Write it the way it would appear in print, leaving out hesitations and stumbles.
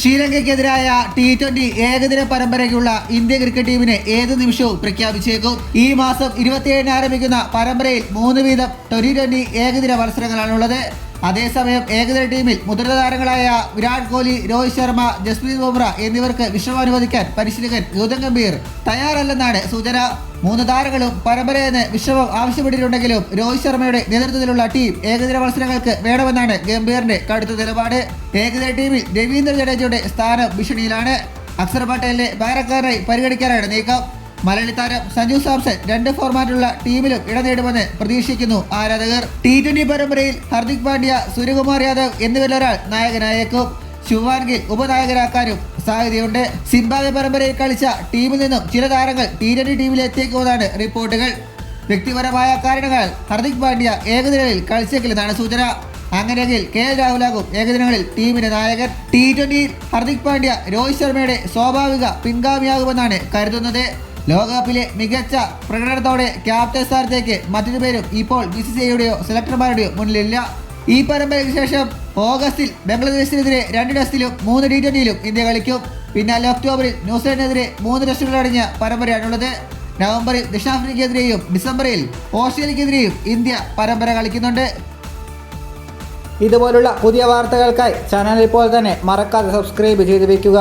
ശ്രീലങ്കയ്ക്കെതിരായ T20 ഏകദിന പരമ്പരയ്ക്കുള്ള India cricket ടീമിനെ ഏത് നിമിഷവും പ്രഖ്യാപിച്ചേക്കും. ഈ മാസം 27 ആരംഭിക്കുന്ന പരമ്പരയിൽ 3 വീതം T20 ഏകദിന മത്സരങ്ങളാണുള്ളത്. അതേസമയം ഏകദിന ടീമിൽ മുതിർന്ന താരങ്ങളായ വിരാട് കോഹ്ലി, രോഹിത് ശർമ്മ, ജസ്പ്രീത് ബുംറ എന്നിവർക്ക് വിശ്രമം അനുവദിക്കാൻ പരിശീലകൻ ഗൗതം ഗംഭീർ തയ്യാറല്ലെന്നാണ് സൂചന. 3 താരങ്ങളും പരമ്പരയെന്ന് വിശ്രമം ആവശ്യപ്പെട്ടിട്ടുണ്ടെങ്കിലും രോഹിത് ശർമ്മയുടെ നേതൃത്വത്തിലുള്ള ടീം ഏകദിന മത്സരങ്ങൾക്ക് വേണമെന്നാണ് ഗംഭീറിന്റെ കടുത്ത നിലപാട്. ഏകദിന ടീമിൽ രവീന്ദ്ര ജഡേജയുടെ സ്ഥാനം ഭീഷണിയിലാണ്. അക്സർ പട്ടേലിനെ പകരക്കാരനായി പരിഗണിക്കാനാണ് നീക്കം. മലയാളി താരം സഞ്ജു സാംസൺ 2 ഫോർമാറ്റിലുള്ള ടീമിലും ഇടം നേടുമെന്ന് പ്രതീക്ഷിക്കുന്നു ആരാധകർ. T20 പരമ്പരയിൽ ഹർദിക് പാണ്ഡ്യ, സൂര്യകുമാർ യാദവ് എന്നിവരിലൊരാൾ നായകനായേക്കും. ശുഭ്മാൻ ഗിൽ ഉപനായകനാക്കാനും സാധ്യതയുണ്ട്. സിംബാബ്വെ പരമ്പരയിൽ കളിച്ച ടീമിൽ നിന്നും ചില താരങ്ങൾ T20 ടീമിലെത്തിയേക്കുമെന്നാണ് റിപ്പോർട്ടുകൾ. വ്യക്തിപരമായ കാരണങ്ങൾ ഹർദിക് പാണ്ഡ്യ ഏകദിനങ്ങളിൽ കളിച്ചേക്കില്ലെന്നാണ് സൂചന. അങ്ങനെയെങ്കിൽ KL രാഹുലാകും ഏകദിനങ്ങളിൽ ടീമിന്റെ നായകൻ. T20യിൽ ഹർദിക് പാണ്ഡ്യ രോഹിത് ശർമ്മയുടെ സ്വാഭാവിക പിൻഗാമിയാകുമെന്നാണ് കരുതുന്നത്. ലോകകപ്പിലെ മികച്ച പ്രകടനത്തോടെ ക്യാപ്റ്റൻ സ്ഥാനത്തേക്ക് മറ്റൊരു പേരും ഇപ്പോൾ BCCIയുടെയോ സെലക്ടർമാരുടെയോ മുന്നിലില്ല. ഈ പരമ്പരയ്ക്ക് ശേഷം ഓഗസ്റ്റിൽ ബംഗ്ലാദേശിനെതിരെ 2 ടെസ്റ്റിലും 3 T20യിലും ഇന്ത്യ കളിക്കും. പിന്നാലെ ഒക്ടോബറിൽ ന്യൂസിലൻഡിനെതിരെ 3 ടെസ്റ്റുകളടങ്ങിയ പരമ്പരയാണുള്ളത്. നവംബറിൽ ദക്ഷിണാഫ്രിക്കയ്ക്കെതിരെയും ഡിസംബറിൽ ഓസ്ട്രേലിയക്കെതിരെയും ഇന്ത്യ പരമ്പര കളിക്കുന്നുണ്ട്. ഇതുപോലുള്ള പുതിയ വാർത്തകൾക്കായി ചാനൽ ഇപ്പോൾ തന്നെ മറക്കാതെ സബ്സ്ക്രൈബ് ചെയ്ത് വയ്ക്കുക.